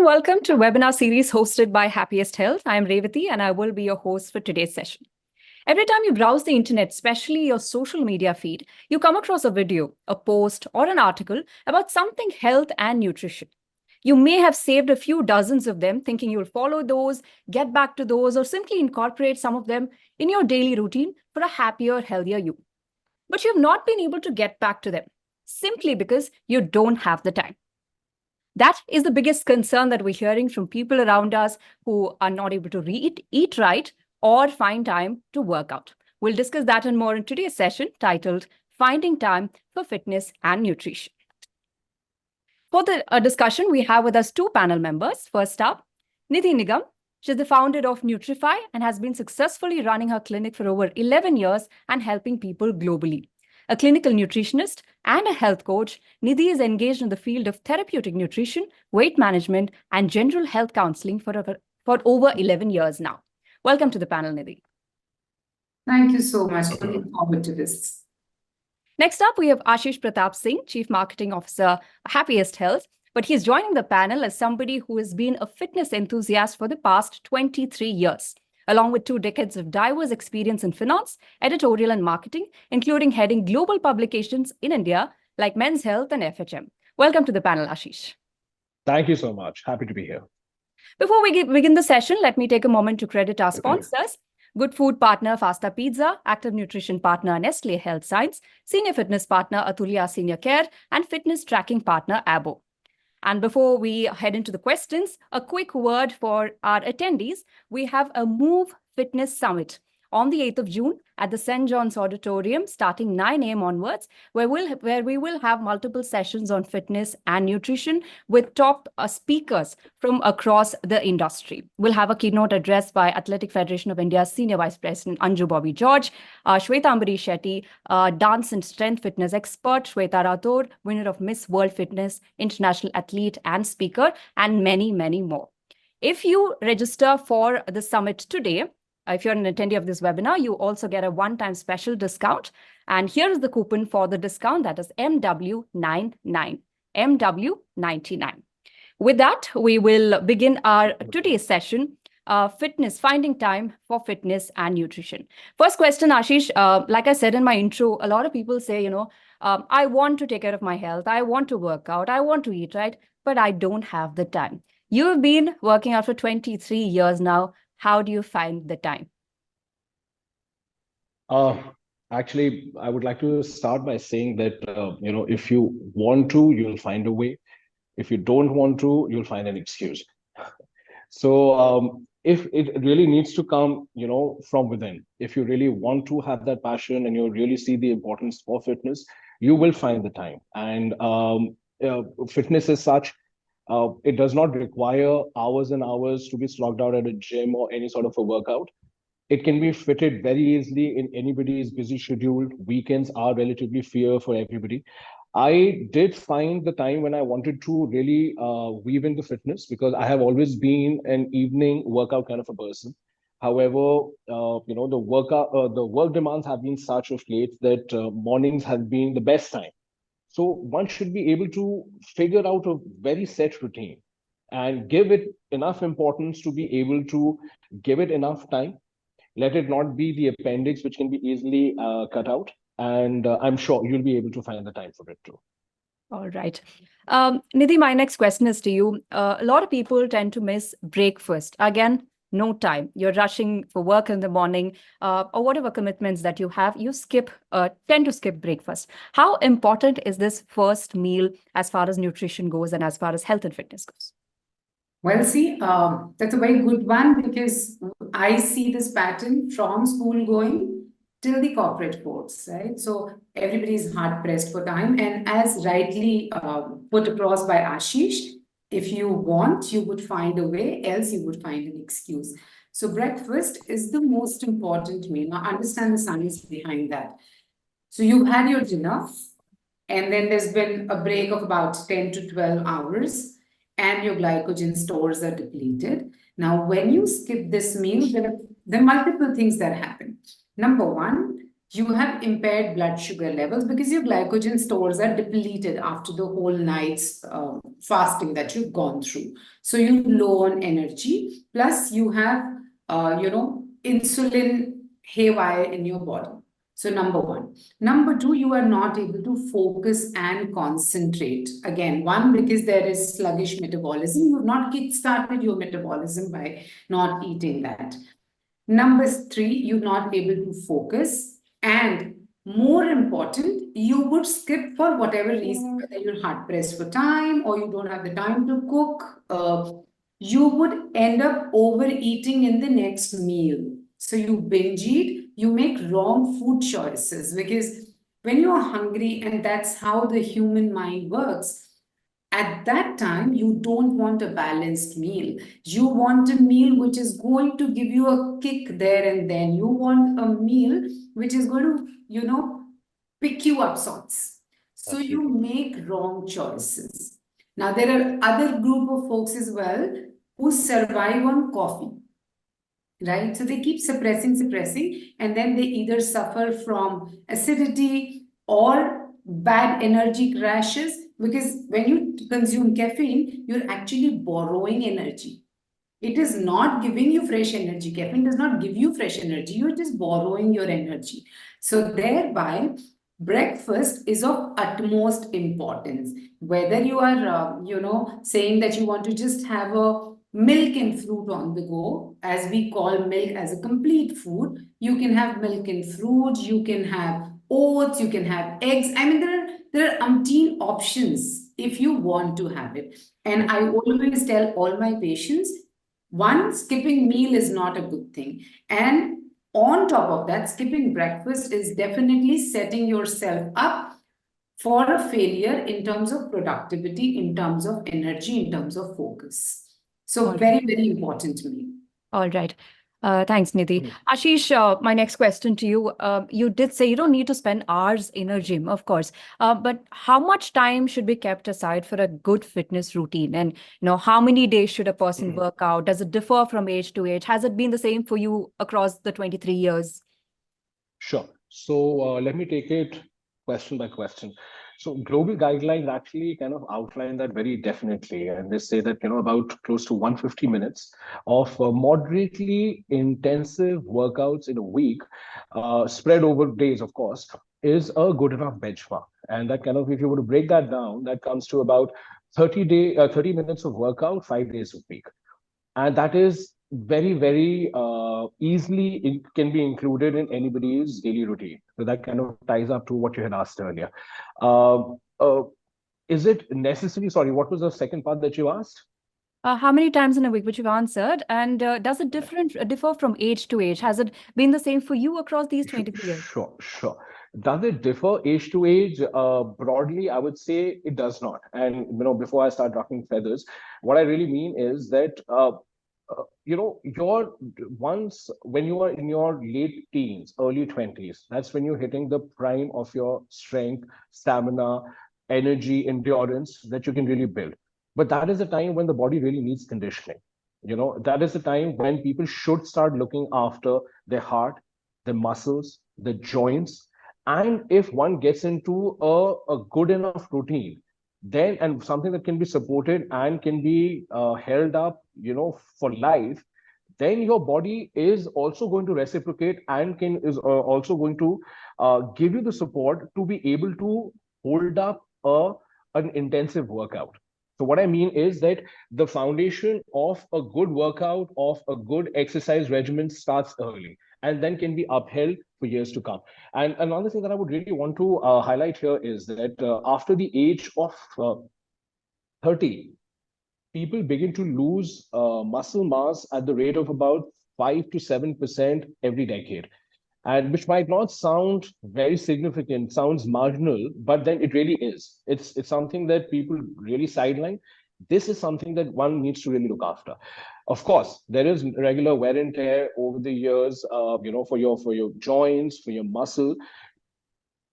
warm welcome to webinar series hosted by Happiest Health. I am Revati and I will be your host for today's session. Every time you browse the internet, especially your social media feed, you come across a video, a post, or an article about something health and nutrition. You may have saved a few dozens of them, thinking you'll follow those, get back to those, or simply incorporate some of them in your daily routine for a happier, healthier you. But you have not been able to get back to them, simply because you don't have the time. That is the biggest concern that we're hearing from people around us who are not able to eat right, or find time to work out. We'll discuss that and more in today's session titled Finding Time for Fitness and Nutrition. For the discussion, we have with us two panel members. First up, Nidhi Nigam. She's the founder of Nutrify and has been successfully running her clinic for over 11 years and helping people globally. A clinical nutritionist and a health coach, Nidhi is engaged in the field of therapeutic nutrition, weight management, and general health counseling for over 11 years now. Welcome to the panel, Nidhi. Thank you so much. Looking forward to this. Next up, we have Ashish Pratap Singh, Chief Marketing Officer, Happiest Health. But he's joining the panel as somebody who has been a fitness enthusiast for the past 23 years. Along with 2 decades of diverse experience in finance, editorial, and marketing, including heading global publications in India like Men's Health and FHM. Welcome to the panel, Ashish. Thank you so much. Happy to be here. Before we begin the session, let me take a moment to credit our sponsors. Good food partner, Fasta Pizza, active nutrition partner, Nestle Health Science, senior fitness partner, Atulya Senior Care, and fitness tracking partner, Abo. And before we head into the questions, a quick word for our attendees. We have a Move Fitness Summit on the 8th of June at the St. John's Auditorium starting 9 a.m. onwards, where we will have multiple sessions on fitness and nutrition with top speakers from across the industry. We'll have a keynote address by Athletic Federation of India's Senior Vice President Anju Bobby George, Shwetambari Shetty, dance and strength fitness expert Shweta Rathod, winner of Miss World Fitness, international athlete and speaker, and many, many more. If you register for the summit today, if you're an attendee of this webinar, you also get a one-time special discount. And here is the coupon for the discount, that is MW99, MW99. With that, we will begin our today's session, finding time for fitness and nutrition. First question, Ashish, like I said in my intro, a lot of people say, I want to take care of my health, I want to work out, I want to eat right, but I don't have the time. You've been working out for 23 years now. How do you find the time? Actually, I would like to start by saying that, if you want to, you'll find a way. If you don't want to, you'll find an excuse. So if it really needs to come, from within, if you really want to have that passion and you really see the importance for fitness, you will find the time. And fitness is such, it does not require hours and hours to be slogged out at a gym or any sort of a workout. It can be fitted very easily in anybody's busy schedule. Weekends are relatively free for everybody. I did find the time when I wanted to really weave into fitness, because I have always been an evening workout kind of a person. However, the work demands have been such of late that mornings have been the best time. So one should be able to figure out a very set routine and give it enough importance to be able to give it enough time. Let it not be the appendix, which can be easily cut out. And I'm sure you'll be able to find the time for it too. All right. Nidhi, my next question is to you. A lot of people tend to miss breakfast. Again, no time. You're rushing for work in the morning or whatever commitments that you have, you tend to skip breakfast. How important is this first meal as far as nutrition goes and as far as health and fitness goes? Well, see, that's a very good one, because I see this pattern from school going till the corporate boards, right? So everybody is hard pressed for time. And as rightly put across by Ashish, if you want, you would find a way, else you would find an excuse. So breakfast is the most important meal. Now understand the science behind that. So you've had your dinner, and then there's been a break of about 10 to 12 hours, and your glycogen stores are depleted. Now, when you skip this meal, there are multiple things that happen. Number one, You have impaired blood sugar levels because your glycogen stores are depleted after the whole night's fasting that you've gone through. So you're low on energy, plus you have, insulin haywire in your body. So number one. Number two, you are not able to focus and concentrate. Again, one, because there is sluggish metabolism. You've not kick-started your metabolism by not eating that. Number three, you're not able to focus. And more important, you would skip for whatever reason, whether you're hard pressed for time or you don't have the time to cook. You would end up overeating in the next meal. So you binge eat, you make wrong food choices because when you're hungry, and that's how the human mind works, at that time, you don't want a balanced meal. You want a meal which is going to give you a kick there and then. You want a meal which is going to, pick you up sorts. So you Absolutely. make wrong choices. Now, there are other group of folks as well who survive on coffee, right? So they keep suppressing, and then they either suffer from acidity or bad energy crashes, because when you consume caffeine, you're actually borrowing energy. It is not giving you fresh energy. Caffeine does not give you fresh energy. You're just borrowing your energy. So thereby, breakfast is of utmost importance. Whether you are, saying that you want to just have a milk and fruit on the go, as we call milk as a complete food, you can have milk and fruit. You can have oats. You can have eggs. I mean, there are umpteen options if you want to have it. And I always tell all my patients, one, skipping meal is not a good thing. And on top of that, skipping breakfast is definitely setting yourself up for a failure in terms of productivity, in terms of energy, in terms of focus. So All right. very, very important to me. All right. Thanks, Nidhi. Mm. Ashish, my next question to you. You did say you don't need to spend hours in a gym, of course. But how much time should be kept aside for a good fitness routine? And how many days should a person work out? Does it differ from age to age? Has it been the same for you across the 23 years? Sure. So let me take it question by question. So global guidelines actually kind of outline that very definitely, and they say that about close to 150 minutes of moderately intensive workouts in a week, spread over days, of course, is a good enough benchmark. And that kind of, if you were to break that down, that comes to about 30 minutes of workout 5 days a week, and that is very, very easily can be included in anybody's daily routine. So that kind of ties up to what you had asked earlier. uh, uh, is it necessary, sorry, what was the second part that you asked? How many times in a week, which you've answered? And does it differ from age to age? Has it been the same for you across these 23 years? Sure. Does it differ age to age? Broadly, I would say it does not. And before I start ruffling feathers, what I really mean is that your once when you are in your late teens, early 20s, that's when you're hitting the prime of your strength, stamina, energy, endurance that you can really build. But that is the time when the body really needs conditioning. That is the time when people should start looking after their heart, the muscles, the joints. And if one gets into a good enough routine, then, and something that can be supported and can be held up, for life, then your body is also going to reciprocate and is also going to give you the support to be able to hold up an intensive workout. So what I mean is that the foundation of a good workout, of a good exercise regimen starts early and then can be upheld for years to come. And another thing that I would really want to highlight here is that after the age of 30, people begin to lose muscle mass at the rate of about 5 to 7% every decade. And which might not sound very significant, sounds marginal, but then it really is. It's something that people really sideline. This is something that one needs to really look after. Of course, there is regular wear and tear over the years, for your joints, for your muscle.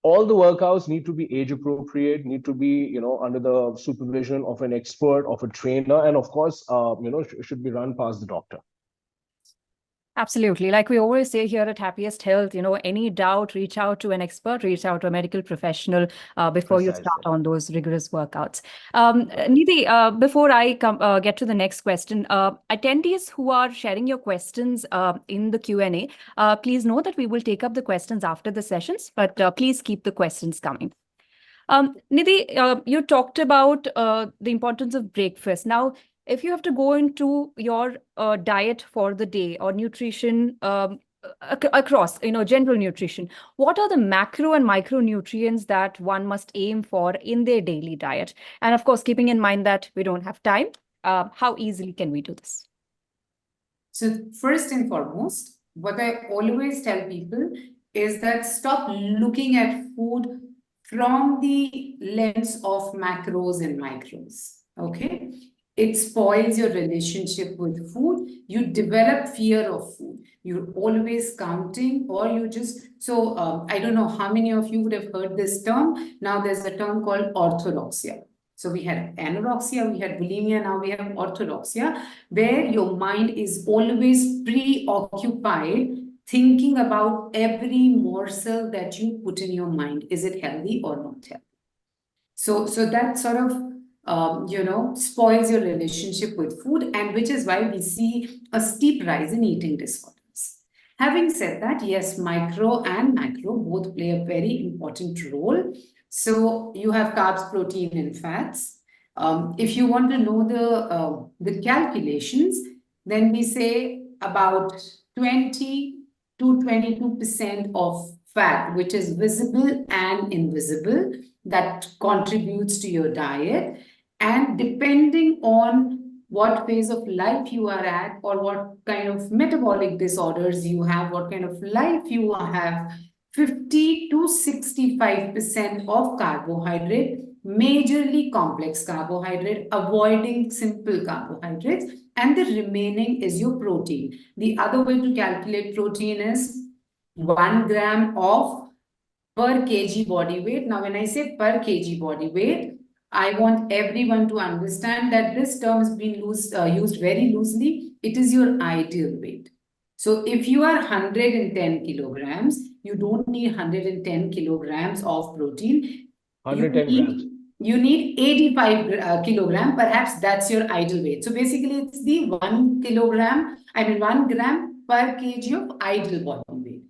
All the workouts need to be age appropriate, need to be under the supervision of an expert, of a trainer, and of course should be run past the doctor. Absolutely. Like we always say here at Happiest Health, any doubt, reach out to an expert, reach out to a medical professional before you start Precisely. on those rigorous workouts. Right. Nidhi, before I get to the next question, attendees who are sharing your questions in the Q&A, please know that we will take up the questions after the sessions, but please keep the questions coming. Nidhi, you talked about the importance of breakfast. Now, if you have to go into your diet for the day or nutrition across, general nutrition, what are the macro and micronutrients that one must aim for in their daily diet? And of course, keeping in mind that we don't have time, how easily can we do this? So first and foremost, what I always tell people is that stop looking at food from the lens of macros and micros. Okay? It spoils your relationship with food. You develop fear of food. You're always counting, or you just so I don't know how many of you would have heard this term. Now there's a term called orthodoxia. So we had anorexia, we had bulimia, now we have orthodoxia, where your mind is always preoccupied thinking about every morsel that you put in your mind. Is it healthy or not healthy? So that sort of spoils your relationship with food, and which is why we see a steep rise in eating disorders. Having said that, yes, micro and macro both play a very important role. So you have carbs, protein, and fats. If you want to know the calculations, then we say about 20 to 22% of fat, which is visible and invisible, that contributes to your diet. And depending on what phase of life you are at, or what kind of metabolic disorders you have, what kind of life you have, 50 to 65% of carbohydrate, majorly complex carbohydrate, avoiding simple carbohydrates, and the remaining is your protein. The other way to calculate protein is 1 gram of per kg body weight. Now, when I say per kg body weight, I want everyone to understand that this term has been used very loosely. It is your ideal weight. So if you are 110 kilograms, you don't need 110 kilograms of protein. 110 grams. You need 85 kilogram. Perhaps that's your ideal weight. So basically, it's the 1 gram per kg of ideal body weight.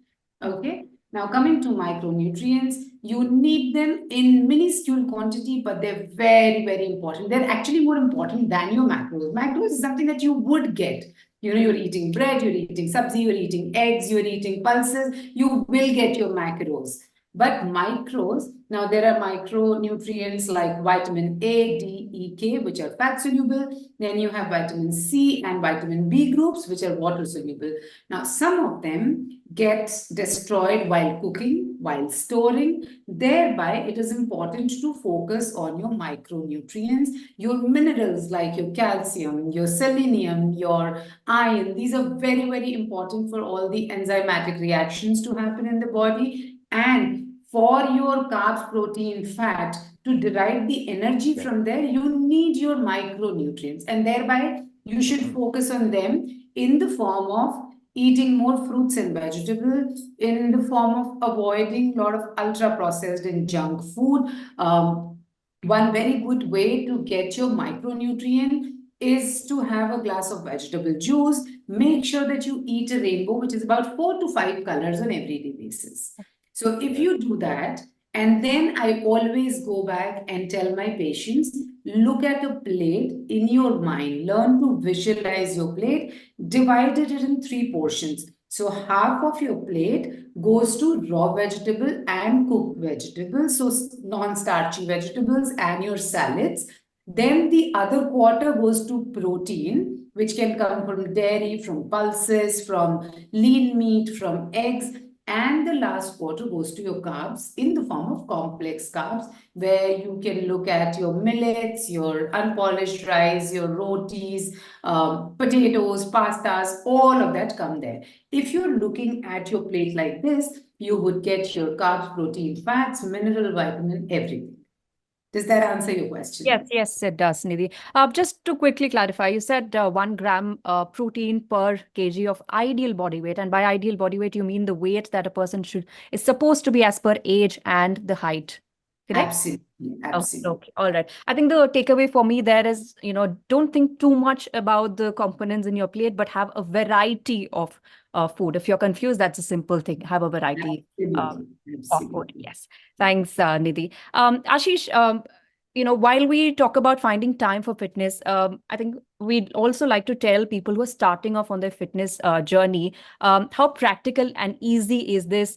Okay. Now, coming to micronutrients, you need them in minuscule quantity, but they're very, very important. They're actually more important than your macros. Macros is something that you would get. You're eating bread, you're eating sabzi, you're eating eggs, you're eating pulses, you will get your macros. But micros, now there are micronutrients like vitamin A, D, E, K, which are fat soluble. Then you have vitamin C and vitamin B groups, which are water soluble. Now, some of them get destroyed while cooking, while storing. Thereby, it is important to focus on your micronutrients, your minerals like your calcium, your selenium, your iron. These are very, very important for all the enzymatic reactions to happen in the body, and for your carbs, protein, fat to derive the energy from there, you need your micronutrients, and thereby you should focus on them in the form of eating more fruits and vegetables, in the form of avoiding a lot of ultra processed and junk food. One very good way to get your micronutrient is to have a glass of vegetable juice. Make sure that you eat a rainbow, which is about 4 to 5 colors on everyday basis. So if you do that, and then I always go back and tell my patients, look at a plate in your mind, learn to visualize your plate, divided it in 3 portions. So half of your plate goes to raw vegetable and cooked vegetables, so non-starchy vegetables and your salads. Then the other quarter goes to protein, which can come from dairy, from pulses, from lean meat, from eggs. And the last quarter goes to your carbs in the form of complex carbs, where you can look at your millets, your unpolished rice, your rotis, potatoes, pastas, all of that come there. If you're looking at your plate like this, you would get your carbs, protein, fats, mineral, vitamin, everything. Does that answer your question? Yes, it does, Nidhi. Just to quickly clarify, you said 1 gram protein per kg of ideal body weight, and by ideal body weight, you mean the weight that a person is supposed to be as per age and the height, correct? Absolutely, Oh, absolutely. okay, all right. I think the takeaway for me there is, don't think too much about the components in your plate, but have a variety of food. If you're confused, that's a simple thing. Have a variety Absolutely, of food. absolutely. Yes. Thanks, Nidhi. Ashish, while we talk about finding time for fitness, I think we'd also like to tell people who are starting off on their fitness journey, how practical and easy is this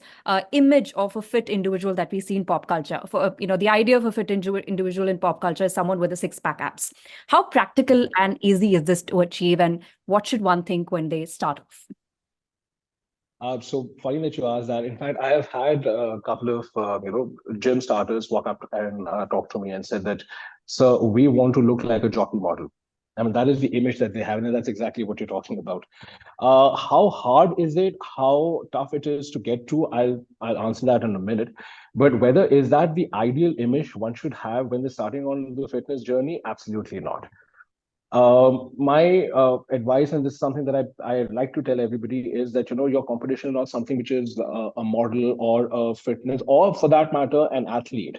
image of a fit individual that we see in pop culture. For the idea of a fit individual in pop culture is someone with a six-pack abs. How practical and easy is this to achieve, and what should one think when they start off? So funny that you asked that. In fact, I have had a couple of gym starters walk up and talk to me and said that, "Sir, we want to look like a jockey model." I mean, that is the image that they have, and that's exactly what you're talking about. How hard is it? How tough it is to get to? I'll answer that in a minute. But whether is that the ideal image one should have when they're starting on the fitness journey? Absolutely not. My advice, and this is something that I like to tell everybody, is that your competition is not something which is a model or a fitness, or for that matter, an athlete.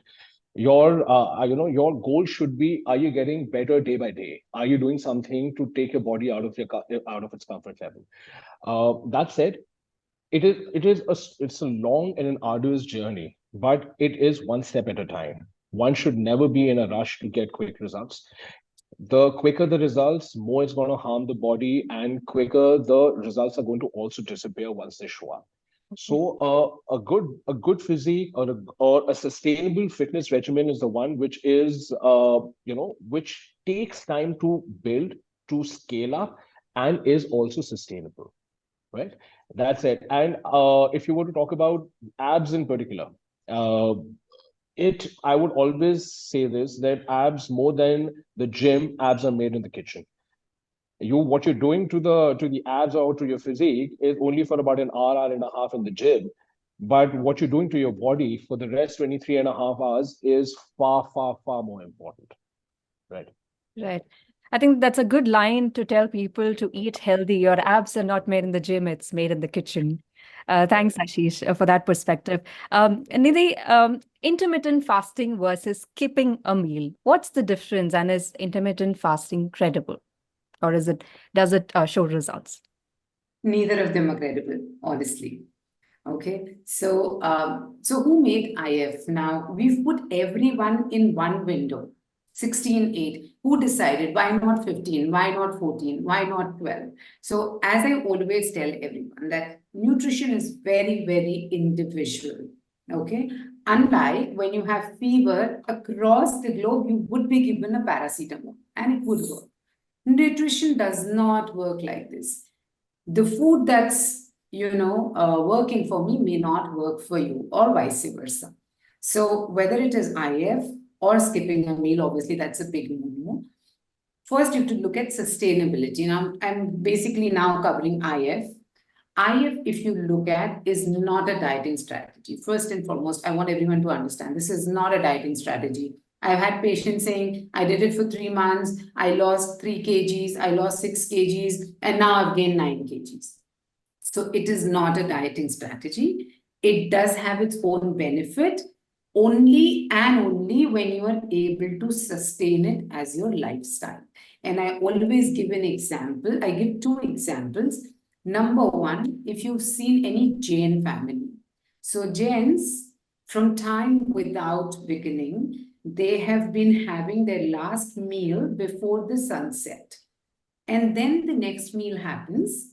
Your goal should be: are you getting better day by day? Are you doing something to take your body out of its comfort level? That said, it's a long and an arduous journey, but it is one step at a time. One should never be in a rush to get quick results. The quicker the results, more it's going to harm the body, and quicker the results are going to also disappear once they show up. So a good physique, or a sustainable fitness regimen is the one which is which takes time to build, to scale up, and is also sustainable, right? That's it. And if you were to talk about abs in particular, uh, I would always say this, that abs, more than the gym, abs are made in the kitchen. What you're doing to the abs or to your physique is only for about an hour and a half in the gym. But what you're doing to your body for the rest 23 and a half hours is far, far, far more important. Right. Right. I think that's a good line to tell people to eat healthy. Your abs are not made in the gym, it's made in the kitchen. Thanks, Ashish, for that perspective. Nidhi, intermittent fasting versus skipping a meal. What's the difference, and is intermittent fasting credible? Or does it show results? Neither of them are credible, honestly. Okay, so who made IF? Now we've put everyone in one window, 16:8. Who decided? Why not 15? Why not 14? Why not 12? So, as I always tell everyone, that nutrition is very, very individual. Okay, unlike when you have fever across the globe, you would be given a paracetamol and it would work. Nutrition does not work like this. The food that's working for me may not work for you, or vice versa. So whether it is IF or skipping a meal, obviously that's a big no. First, you have to look at sustainability. Now, I'm basically now covering IF. IF, if you look at, is not a dieting strategy. First and foremost, I want everyone to understand this is not a dieting strategy. I've had patients saying, I did it for 3 months, I lost 3 kgs, I lost 6 kgs, and now I've gained 9 kgs. So it is not a dieting strategy. It does have its own benefit only and only when you are able to sustain it as your lifestyle. And I always give an example. I give 2 examples. Number one, if you've seen any Jain family. So Jains, from time without beginning, they have been having their last meal before the sunset. And then the next meal happens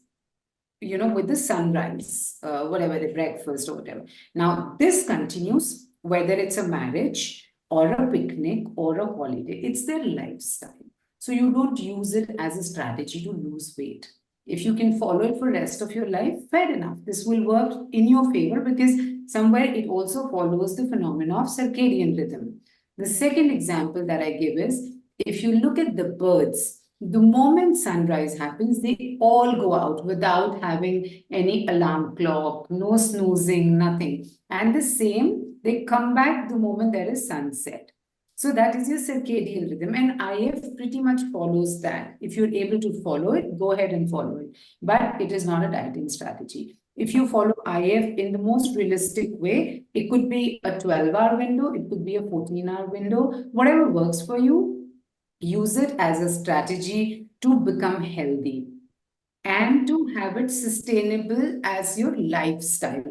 with the sunrise, whatever, the breakfast or whatever. Now, this continues whether it's a marriage or a picnic or a holiday. It's their lifestyle. So you don't use it as a strategy to lose weight. If you can follow it for the rest of your life, fair enough. This will work in your favor because somewhere it also follows the phenomena of circadian rhythm. The second example that I give is, if you look at the birds, the moment sunrise happens, they all go out without having any alarm clock, no snoozing, nothing. And the same, they come back the moment there is sunset. So that is your circadian rhythm, and IF pretty much follows that. If you're able to follow it, go ahead and follow it. But it is not a dieting strategy. If you follow IF in the most realistic way, it could be a 12-hour window, it could be a 14-hour window, whatever works for you, use it as a strategy to become healthy and to have it sustainable as your lifestyle.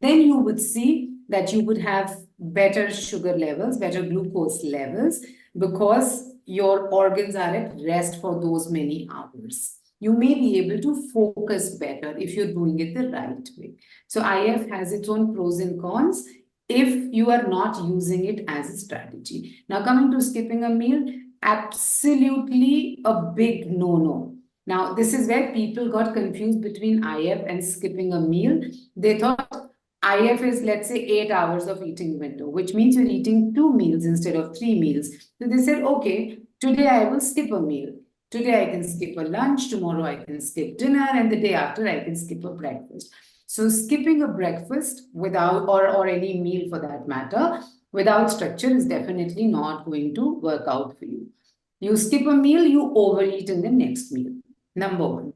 Then you would see that you would have better sugar levels, better glucose levels, because your organs are at rest for those many hours. You may be able to focus better if you're doing it the right way. So IF has its own pros and cons if you are not using it as a strategy. Now, coming to skipping a meal, absolutely a big no-no. Now, this is where people got confused between IF and skipping a meal. They thought IF is, let's say, 8 hours of eating window, which means you're eating 2 meals instead of 3 meals. So they said, okay, today I will skip a meal. Today I can skip a lunch, tomorrow I can skip dinner, and the day after I can skip a breakfast. So skipping a breakfast without, or any meal for that matter, without structure is definitely not going to work out for you. You skip a meal, you overeat in the next meal. Number one.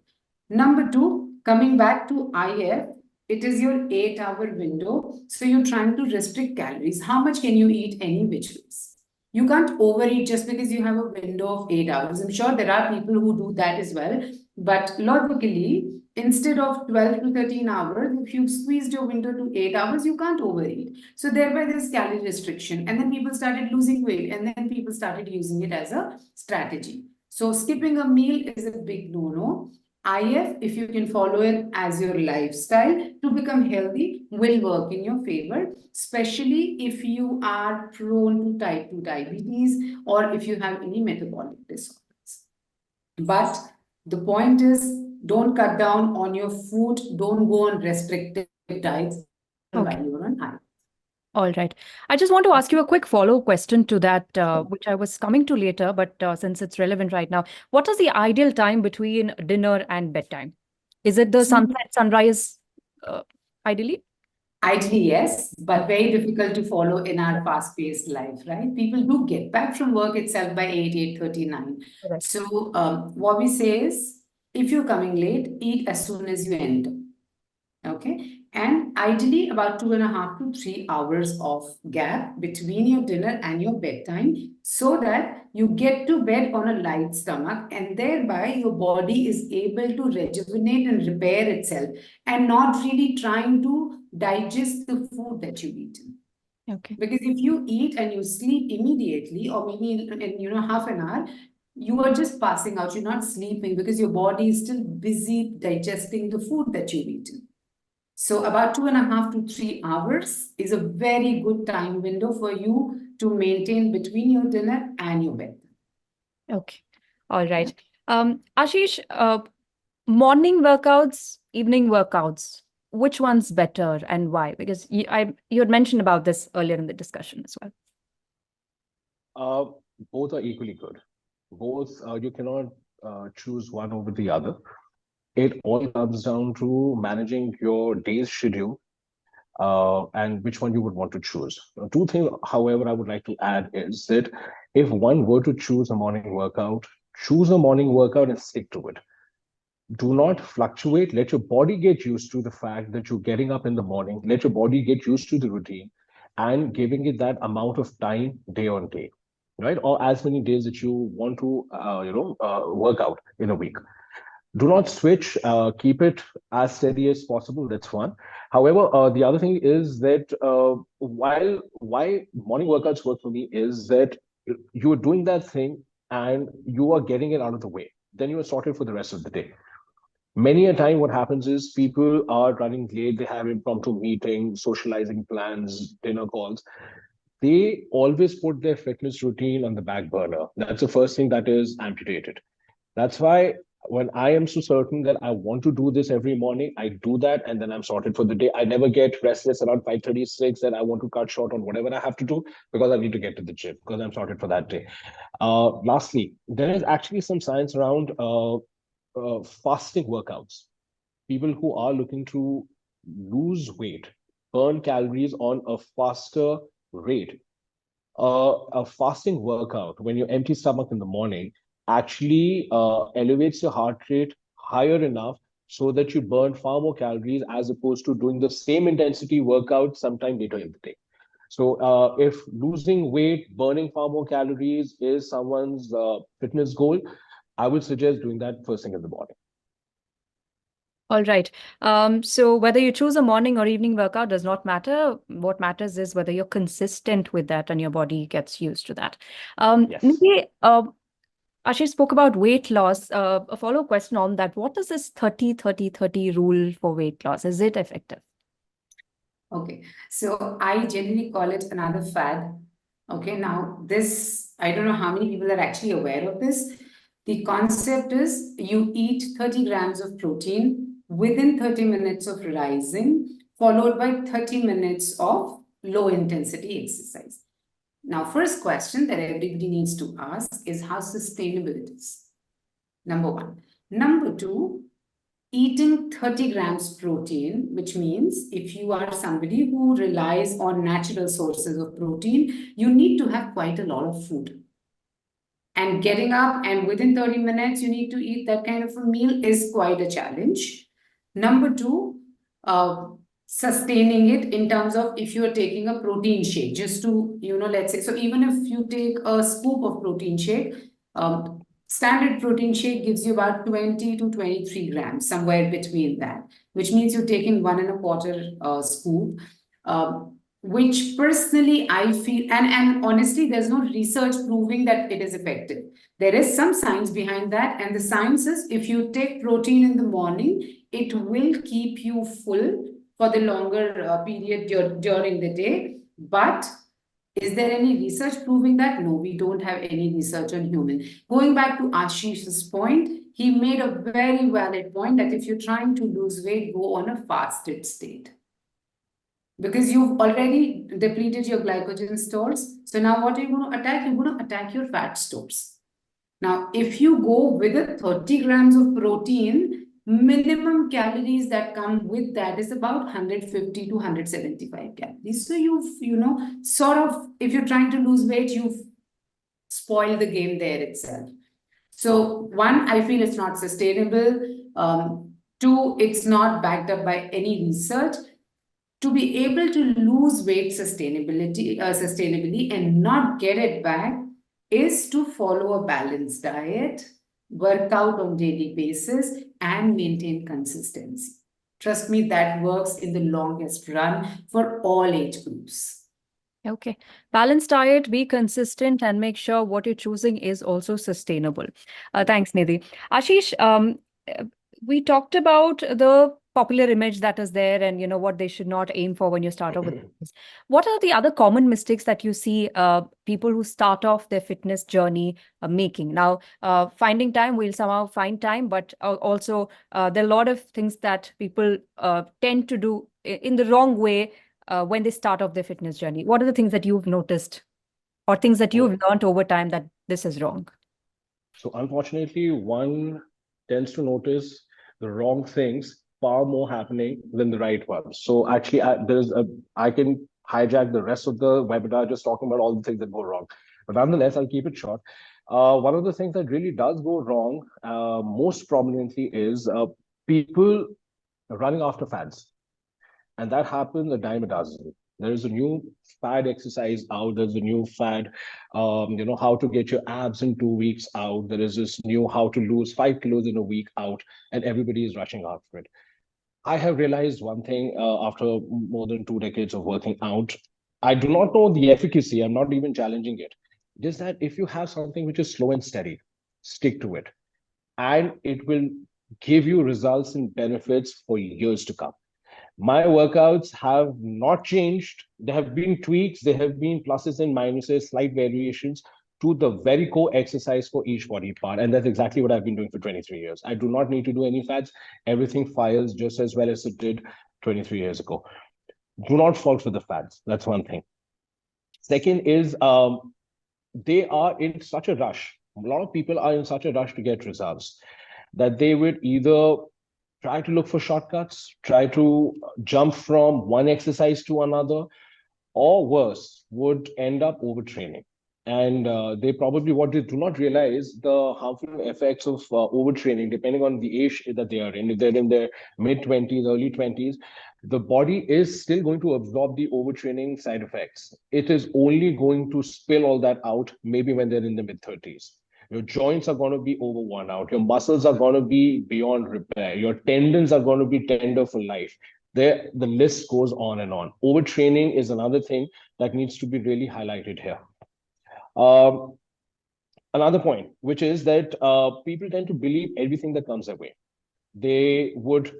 Number two, coming back to IF, it is your 8-hour window. So you're trying to restrict calories. How much can you eat any which ways? You can't overeat just because you have a window of 8 hours. I'm sure there are people who do that as well. But logically, instead of 12 to 13 hours, if you've squeezed your window to 8 hours, you can't overeat. So thereby there's calorie restriction. And then people started losing weight, and then people started using it as a strategy. So skipping a meal is a big no-no. IF, if you can follow it as your lifestyle to become healthy, will work in your favor, especially if you are prone to type 2 diabetes or if you have any metabolic disorders. But the point is, don't cut down on your food, don't go on restrictive diets while you're on high. All right. I just want to ask you a quick follow question to that, which I was coming to later, but since it's relevant right now, what is the ideal time between dinner and bedtime? Is it the sunset, sunrise, ideally? Ideally, yes, but very difficult to follow in our fast-paced life, right? People do get back from work itself by 8:39. Correct. So what we say is, if you're coming late, eat as soon as you enter. Okay, and ideally about 2.5 to 3 hours of gap between your dinner and your bedtime, so that you get to bed on a light stomach, and thereby your body is able to rejuvenate and repair itself and not really trying to digest the food that you've eaten. Okay. Because if you eat and you sleep immediately, or maybe in half an hour, you are just passing out, you're not sleeping, because your body is still busy digesting the food that you've eaten. So about 2.5 to 3 hours is a very good time window for you to maintain between your dinner and your bed. Okay. All right. Ashish, morning workouts, evening workouts, which one's better and why? Because you had mentioned about this earlier in the discussion as well. Both are equally good. Both, you cannot choose one over the other. It all comes down to managing your day's schedule and which one you would want to choose. Two things, however, I would like to add is that if one were to choose a morning workout, choose a morning workout and stick to it. Do not fluctuate. Let your body get used to the fact that you're getting up in the morning. Let your body get used to the routine and giving it that amount of time day on day, right? Or as many days that you want to, work out in a week. Do not switch. Keep it as steady as possible. That's one. However, the other thing is that why morning workouts work for me is that you are doing that thing and you are getting it out of the way. Then you are sorted for the rest of the day. Many a time, what happens is people are running late. They have impromptu meetings, socializing plans, dinner calls. They always put their fitness routine on the back burner. That's the first thing that is amputated. That's why when I am so certain that I want to do this every morning, I do that and then I'm sorted for the day. I never get restless around 5:36 that I want to cut short on whatever I have to do because I need to get to the gym because I'm sorted for that day. Lastly, there is actually some science around fasting workouts. People who are looking to lose weight, burn calories on a faster rate, a fasting workout when you're empty stomach in the morning actually elevates your heart rate higher enough so that you burn far more calories as opposed to doing the same intensity workout sometime later in the day. So if losing weight, burning far more calories is someone's fitness goal, I would suggest doing that first thing in the morning. All right. So whether you choose a morning or evening workout does not matter. What matters is whether you're consistent with that and your body gets used to that. Yes. Nidhi, Ashish spoke about weight loss. A follow-up question on that. What is this 30-30-30 rule for weight loss? Is it effective? Okay, so I generally call it another fad. Okay, now this, I don't know how many people are actually aware of this. The concept is you eat 30 grams of protein within 30 minutes of rising, followed by 30 minutes of low intensity exercise. Now, first question that everybody needs to ask is how sustainable it is. Number one. Number two, eating 30 grams protein, which means if you are somebody who relies on natural sources of protein, you need to have quite a lot of food. And getting up and within 30 minutes, you need to eat that kind of a meal is quite a challenge. Number two, sustaining it in terms of if you're taking a protein shake, just to, let's say, so even if you take a scoop of protein shake, standard protein shake gives you about 20 to 23 grams, somewhere between that, which means you're taking 1.25 scoop. Which personally I feel, and honestly, there's no research proving that it is effective. There is some science behind that, and the science is if you take protein in the morning, it will keep you full for the longer period during the day. But is there any research proving that? No, we don't have any research on human. Going back to Ashish's point, he made a very valid point that if you're trying to lose weight, go on a fasted state. Because you've already depleted your glycogen stores. So now what are you going to attack? You're going to attack your fat stores. Now, if you go with a 30 grams of protein, minimum calories that come with that is about 150 to 175 calories. So sort of, if you're trying to lose weight, you've spoiled the game there itself. So one, I feel it's not sustainable. Two, it's not backed up by any research. To be able to lose weight sustainably and not get it back is to follow a balanced diet, work out on daily basis, and maintain consistency. Trust me, that works in the longest run for all age groups. Okay. Balanced diet, be consistent, and make sure what you're choosing is also sustainable. Thanks, Nidhi. Ashish, we talked about the popular image that is there and what they should not aim for when you start off with fitness. What are the other common mistakes that you see people who start off their fitness journey making? Now, finding time, we'll somehow find time, but also there are a lot of things that people tend to do in the wrong way when they start off their fitness journey. What are the things that you've noticed or things that you've learned over time that this is wrong? So unfortunately, one tends to notice the wrong things far more happening than the right ones. So actually, I can hijack the rest of the webinar just talking about all the things that go wrong. But nonetheless, I'll keep it short. One of the things that really does go wrong, most prominently, is people running after fads. And that happens a dime a dozen. There is a new fad exercise out. There's a new fad, how to get your abs in 2 weeks out. There is this new how to lose 5 kilos in a week out, and everybody is rushing after it. I have realized one thing after more than 2 decades of working out. I do not know the efficacy. I'm not even challenging it. Just that if you have something which is slow and steady, stick to it, and it will give you results and benefits for years to come. My workouts have not changed. There have been tweaks, there have been pluses and minuses, slight variations to the very core exercise for each body part. And that's exactly what I've been doing for 23 years. I do not need to do any fads. Everything fires just as well as it did 23 years ago. Do not fall for the fads. That's one thing. Second is they are in such a rush. A lot of people are in such a rush to get results that they would either try to look for shortcuts, try to jump from one exercise to another, or worse, would end up overtraining. And they probably, what they do not realize, the harmful effects of overtraining, depending on the age that they are in. If they're in their mid-20s, early 20s, the body is still going to absorb the overtraining side effects. It is only going to spill all that out maybe when they're in the mid-30s. Your joints are going to be overworn out. Your muscles are going to be beyond repair. Your tendons are going to be tender for life. The list goes on and on. Overtraining is another thing that needs to be really highlighted here. Um, Another point, which is that people tend to believe everything that comes their way. They would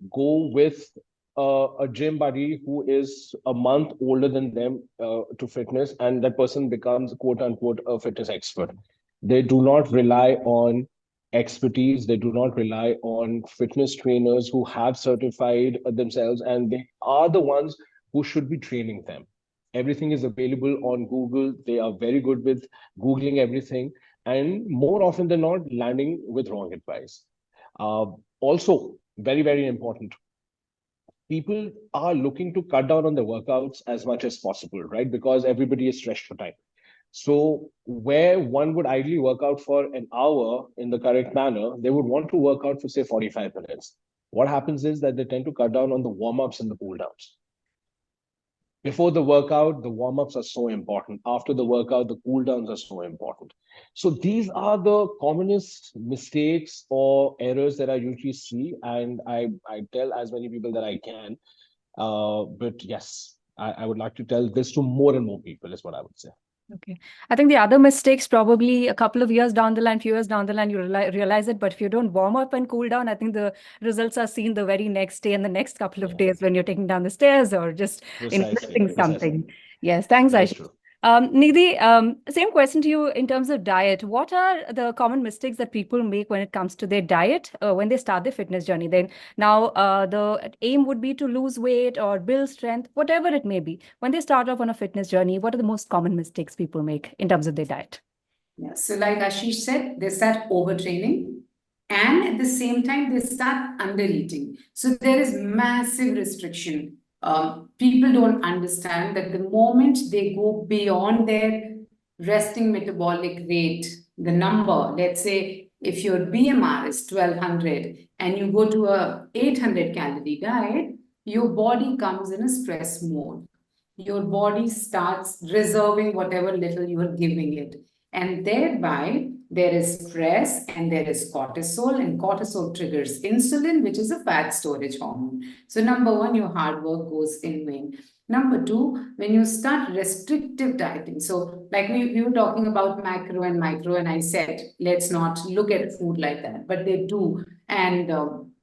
go with a gym buddy who is a month older than them to fitness, and that person becomes quote unquote a fitness expert. They do not rely on expertise. They do not rely on fitness trainers who have certified themselves, and they are the ones who should be training them. Everything is available on Google. They are very good with Googling everything, and more often than not, landing with wrong advice. Also, very, very important, people are looking to cut down on the workouts as much as possible, right? Because everybody is stretched for time. So, where one would ideally work out for an hour in the correct manner, they would want to work out for, say, 45 minutes. What happens is that they tend to cut down on the warm ups and the cool downs. Before the workout, the warm-ups are so important. After the workout, the cool downs are so important. So these are the commonest mistakes or errors that I usually see, and I tell as many people that I can. But yes, I would like to tell this to more and more people, is what I would say. Okay. I think the other mistakes, probably a couple of years down the line, few years down the line, you realize it. But if you don't warm up and cool down, I think the results are seen the very next day and the next couple of Yeah, days when you're taking down the stairs or just precisely, lifting precisely. something. Yes, thanks, That is Ashish. true. Nidhi, same question to you in terms of diet. What are the common mistakes that people make when it comes to their diet when they start their fitness journey? Then now the aim would be to lose weight or build strength, whatever it may be. When they start off on a fitness journey, what are the most common mistakes people make in terms of their diet? Yeah, so like Ashish said, they start overtraining and at the same time they start undereating. So there is massive restriction. People don't understand that the moment they go beyond their resting metabolic rate, the number, let's say if your BMR is 1200 and you go to a 800 calorie diet, your body comes in a stress mode. Your body starts reserving whatever little you are giving it. And thereby, there is stress and there is cortisol, and cortisol triggers insulin, which is a fat storage hormone. So, number one, your hard work goes in vain. Number two, when you start restrictive dieting, so like we were talking about macro and micro, and I said, let's not look at food like that, but they do. And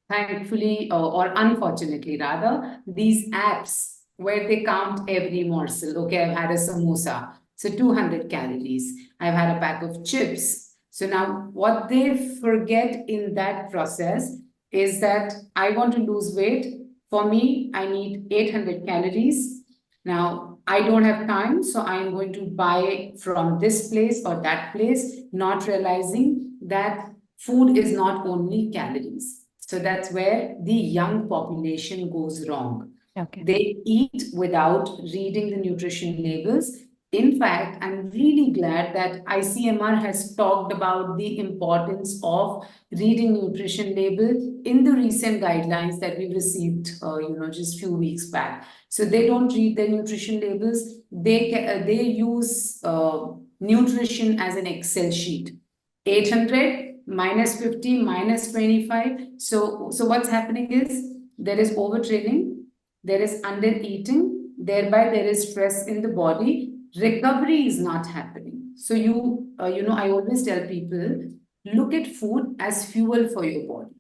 thankfully, or unfortunately, rather, these apps where they count every morsel. Okay, I've had a samosa, so 200 calories. I've had a pack of chips. So now what they forget in that process is that I want to lose weight. For me, I need 800 calories. Now, I don't have time, so I'm going to buy from this place or that place, not realizing that food is not only calories. So that's where the young population goes wrong. Okay. They eat without reading the nutrition labels. In fact, I'm really glad that ICMR has talked about the importance of reading nutrition labels in the recent guidelines that we received, just few weeks back. So they don't read their nutrition labels. They use nutrition as an Excel sheet. 800 minus 50 minus 25. So what's happening is there is overtraining, there is under eating, thereby there is stress in the body. Recovery is not happening. So I always tell people, look at food as fuel for your body.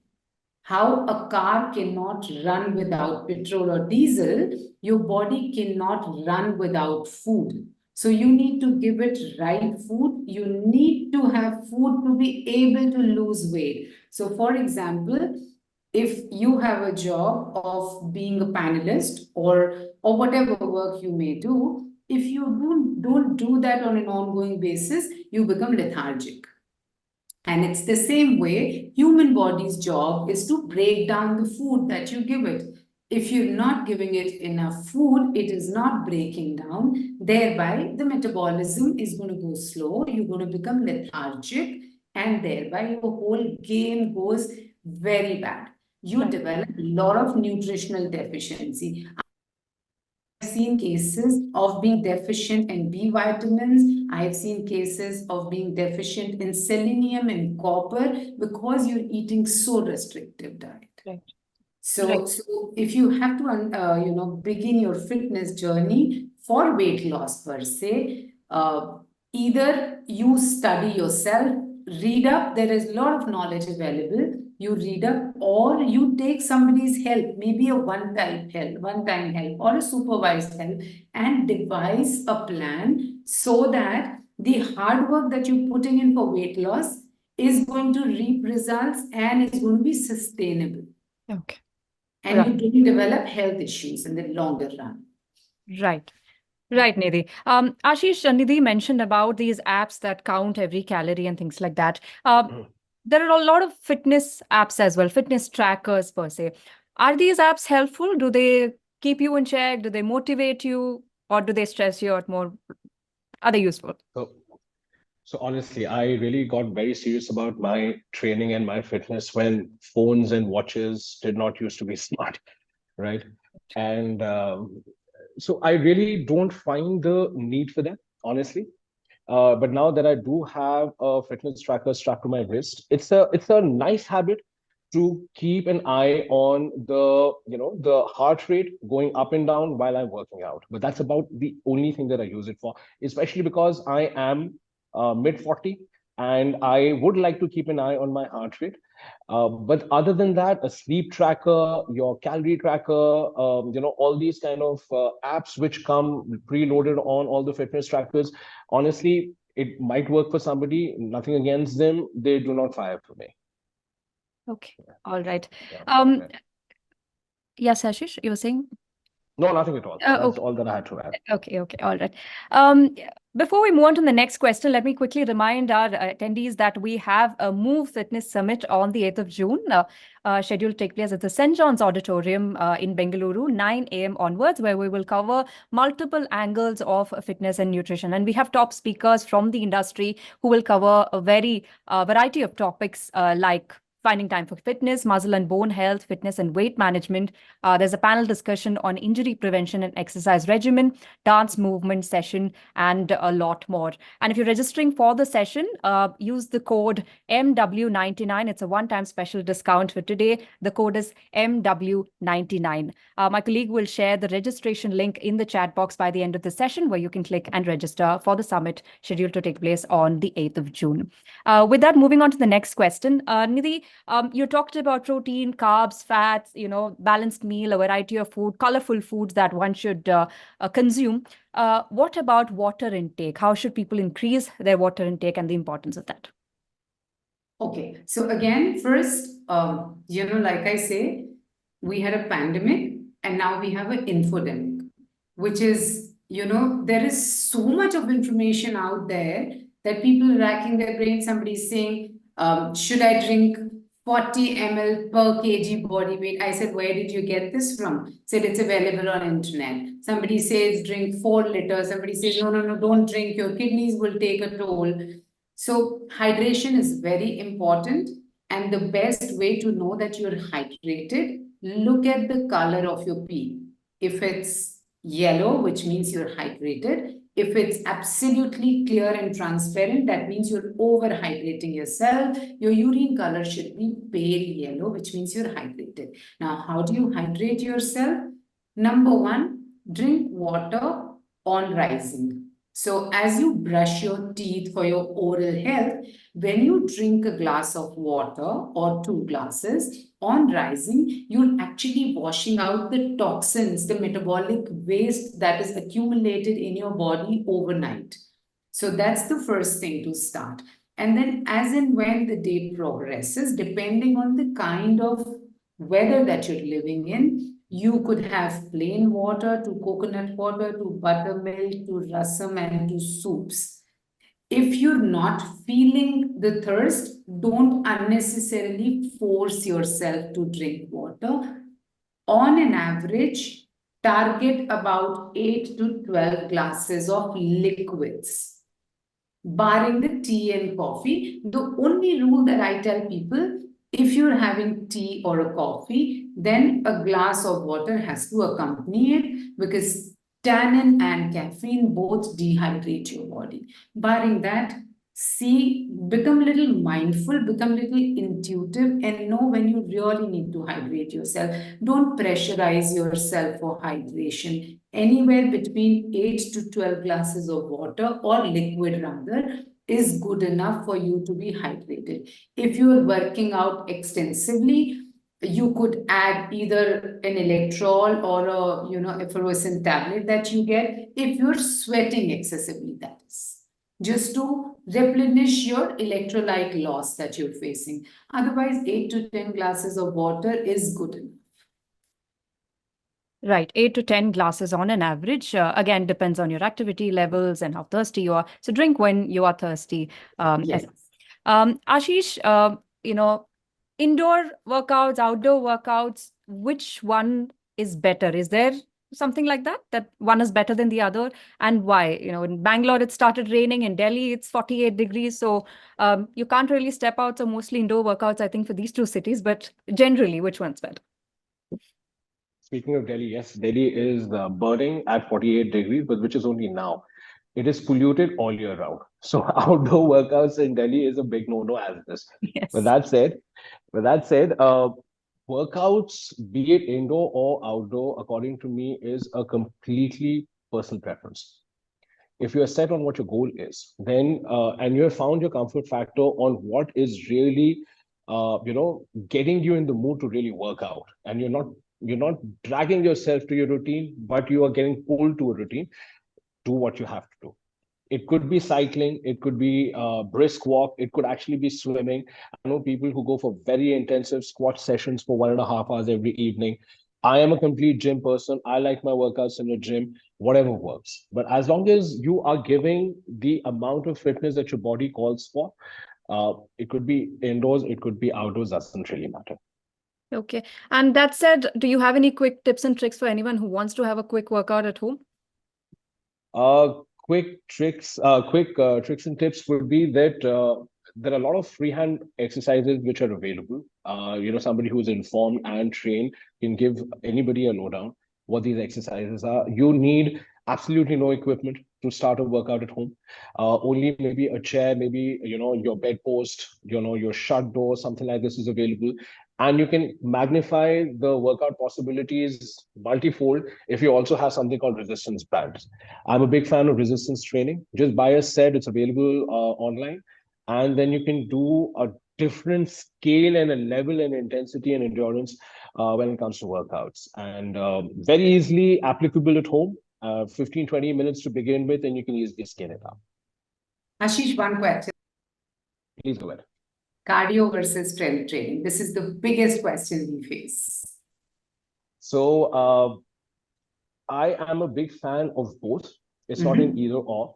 How a car cannot run without petrol or diesel, your body cannot run without food. So you need to give it right food. You need to have food to be able to lose weight. So for example, if you have a job of being a panelist or whatever work you may do, if you don't do that on an ongoing basis, you become lethargic. And it's the same way human body's job is to break down the food that you give it. If you're not giving it enough food, it is not breaking down. Thereby, the metabolism is going to go slow. You're going to become lethargic, and thereby your whole game goes very bad. You Right. develop a lot of nutritional deficiency. I've seen cases of being deficient in B vitamins. I've seen cases of being deficient in selenium and copper because you're eating so restrictive diet. Right. So, so if you have to, begin your fitness journey for weight loss per se, either you study yourself, read up, there is a lot of knowledge available, you read up, or you take somebody's help, maybe a one-time help, or a supervised help, and devise a plan so that the hard work that you're putting in for weight loss is going to reap results and is going to be sustainable. Okay. And Right. you don't develop health issues in the longer run. Right. Right, Nidhi. Ashish, Nidhi mentioned about these apps that count every calorie and things like that. There are a lot of fitness apps as well, fitness trackers per se. Are these apps helpful? Do they keep you in check? Do they motivate you? Or do they stress you out more? Are they useful? So, so honestly, I really got very serious about my training and my fitness when phones and watches did not used to be smart, right? And so I really don't find the need for them, honestly. But now that I do have a fitness tracker strapped to my wrist, it's a nice habit to keep an eye on the heart rate going up and down while I'm working out. But that's about the only thing that I use it for, especially because I am mid 40 and I would like to keep an eye on my heart rate. But other than that, a sleep tracker, your calorie tracker, all these kind of apps which come preloaded on all the fitness trackers, honestly, it might work for somebody. Nothing against them. They do not fire for me. Okay. All right. Yeah. Um, Okay. yes, Ashish, you were saying? No, nothing at all. That's Okay. all that I had to add. Okay. All right. Before we move on to the next question, let me quickly remind our attendees that we have a Move Fitness Summit on the 8th of June, scheduled to take place at the St. John's Auditorium in Bengaluru, 9 a.m. onwards, where we will cover multiple angles of fitness and nutrition. And we have top speakers from the industry who will cover a very variety of topics like finding time for fitness, muscle and bone health, fitness and weight management. There's a panel discussion on injury prevention and exercise regimen, dance movement session, and a lot more. And if you're registering for the session, use the code MW99. It's a one-time special discount for today. The code is MW99. My colleague will share the registration link in the chat box by the end of the session, where you can click and register for the summit scheduled to take place on the 8th of June. With that, moving on to the next question. Nidhi, you talked about protein, carbs, fats, balanced meal, a variety of food, colorful foods that one should consume. What about water intake? How should people increase their water intake and the importance of that? Okay, so again, first, like I say, we had a pandemic and now we have an infodemic, which is, there is so much of information out there that people are racking their brain. Somebody's saying, should I drink 40 ml per kg body weight? I said, where did you get this from? Said it's available on internet. Somebody says drink 4 liters. Somebody says, no, don't drink. Your kidneys will take a toll. So hydration is very important. And the best way to know that you're hydrated, look at the color of your pee. If it's yellow, which means you're hydrated. If it's absolutely clear and transparent, that means you're overhydrating yourself. Your urine color should be pale yellow, which means you're hydrated. Now, how do you hydrate yourself? Number one, drink water on rising. So as you brush your teeth for your oral health, when you drink a glass of water or 2 glasses on rising, you're actually washing out the toxins, the metabolic waste that is accumulated in your body overnight. So that's the first thing to start. And then as and when the day progresses, depending on the kind of weather that you're living in, you could have plain water to coconut water to buttermilk to rasam and to soups. If you're not feeling the thirst, don't unnecessarily force yourself to drink water. On an average, target about 8 to 12 glasses of liquids, barring the tea and coffee. The only rule that I tell people, if you're having tea or a coffee, then a glass of water has to accompany it, because tannin and caffeine both dehydrate your body. Barring that, see, become a little mindful, become a little intuitive, and know when you really need to hydrate yourself. Don't pressurize yourself for hydration. Anywhere between 8 to 12 glasses of water, or liquid rather, is good enough for you to be hydrated. If you're working out extensively, you could add either an electrol or a effervescent tablet that you get, if you're sweating excessively, that is, just to replenish your electrolyte loss that you're facing. Otherwise, 8 to 10 glasses of water is good enough. Right, 8 to 10 glasses on an average. Again, depends on your activity levels and how thirsty you are. So drink when you are thirsty. Yes. Ashish, indoor workouts, outdoor workouts, which one is better? Is there something like that, that one is better than the other? And why? In Bangalore, it started raining. In Delhi, it's 48 degrees. So you can't really step out. So mostly indoor workouts, I think, for these two cities. But generally, which one's better? Speaking of Delhi, yes, Delhi is burning at 48 degrees, but which is only now. It is polluted all year round. So outdoor workouts in Delhi is a big no-no as this. With Yes. that said, with that said, workouts, be it indoor or outdoor, according to me, is a completely personal preference. If you're set on what your goal is, then and you have found your comfort factor on what is really, getting you in the mood to really work out, and you're not dragging yourself to your routine, but you are getting pulled to a routine. Do what you have to do. It could be cycling, it could be brisk walk, it could actually be swimming. I know people who go for very intensive squat sessions for 1.5 hours every evening. I am a complete gym person. I like my workouts in the gym, whatever works. But as long as you are giving the amount of fitness that your body calls for, it could be indoors, it could be outdoors, doesn't really matter. Okay. And that said, do you have any quick tips and tricks for anyone who wants to have a quick workout at home? Quick tricks and tips would be that there are a lot of freehand exercises which are available. Somebody who's informed and trained can give anybody a lowdown what these exercises are. You need absolutely no equipment to start a workout at home. Only maybe a chair, maybe your bedpost, your shut door, something like this is available, and you can magnify the workout possibilities multifold if you also have something called resistance bands. I'm a big fan of resistance training. Just buy a set, it's available online. And then you can do a different scale and a level and intensity and endurance when it comes to workouts. And very easily applicable at home, 15, 20 minutes to begin with, and you can easily scale it up. Ashish, one question. Please go ahead. Cardio versus strength training. This is the biggest question we face. So I am a big fan of both. It's not an either or.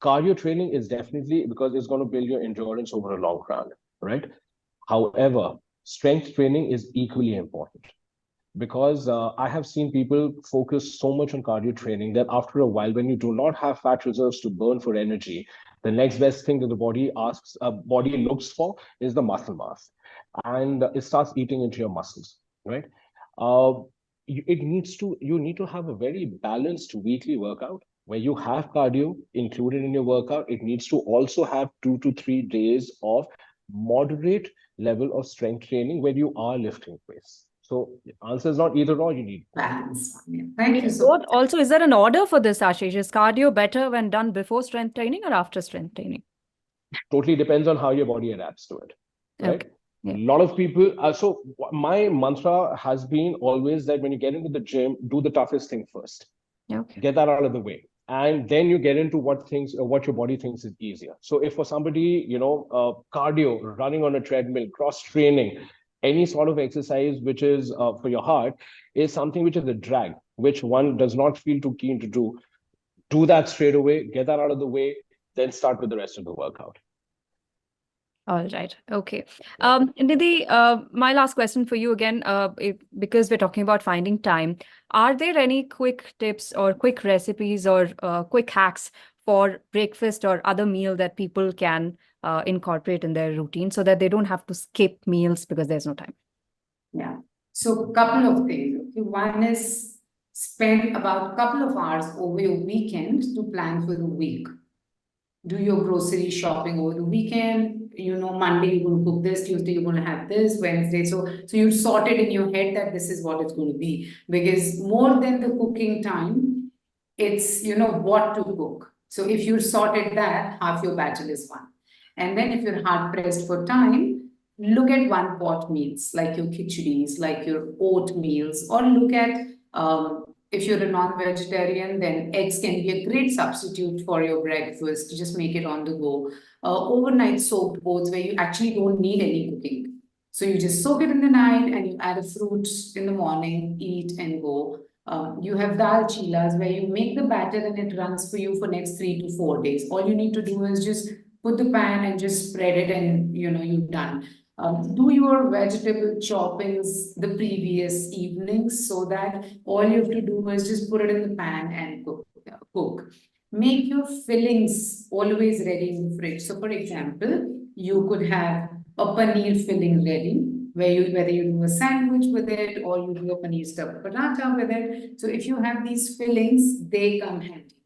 Cardio training is definitely because it's going to build your endurance over a long run, right? However, strength training is equally important because I have seen people focus so much on cardio training that after a while, when you do not have fat reserves to burn for energy, the next best thing that the body looks for is the muscle mass, and it starts eating into your muscles, right? Uh, you need to have a very balanced weekly workout where you have cardio included in your workout. It needs to also have 2 to 3 days of moderate level of strength training where you are lifting weights. So the answer is not either or, you need balance. Yeah. Thank you so much. Also, is there an order for this, Ashish? Is cardio better when done before strength training or after strength training? Totally depends on how your body adapts to it, right? Okay. Yeah. A lot of people, so my mantra has been always that when you get into the gym, do the toughest thing first. Okay. Get that out of the way. And then you get into what your body thinks is easier. So if for somebody, cardio, running on a treadmill, cross training, any sort of exercise which is for your heart is something which is a drag, which one does not feel too keen to do that straight away, get that out of the way, then start with the rest of the workout. All right. Okay. Nidhi, my last question for you again, because we're talking about finding time, are there any quick tips or quick recipes or quick hacks for breakfast or other meal that people can incorporate in their routine so that they don't have to skip meals because there's no time? Yeah. So a couple of things. Okay. One is spend about a couple of hours over your weekend to plan for the week. Do your grocery shopping over the weekend. You know, Monday you're going to cook this, Tuesday you're going to have this, Wednesday. So you sort it in your head that this is what it's going to be. Because more than the cooking time, it's, you know, what to cook. So if you sorted that, half your battle is won. And then if you're hard pressed for time, look at one pot meals like your khichdis, like your oat meals, or look at if you're a non-vegetarian, then eggs can be a great substitute for your breakfast. Just make it on the go. Overnight soaked oats where you actually don't need any cooking. So you just soak it in the night and you add a fruit in the morning, eat and go. You have dal chilas where you make the batter and it runs for you for next 3 to 4 days. All you need to do is just put the pan and just spread it and you know you're done. Do your vegetable choppings the previous evening so that all you have to do is just put it in the pan and cook. Make your fillings always ready in the fridge. So, for example, you could have a paneer filling ready, whether you do a sandwich with it or you do a paneer stuffed paratha with it. So, if you have these fillings, they come handy.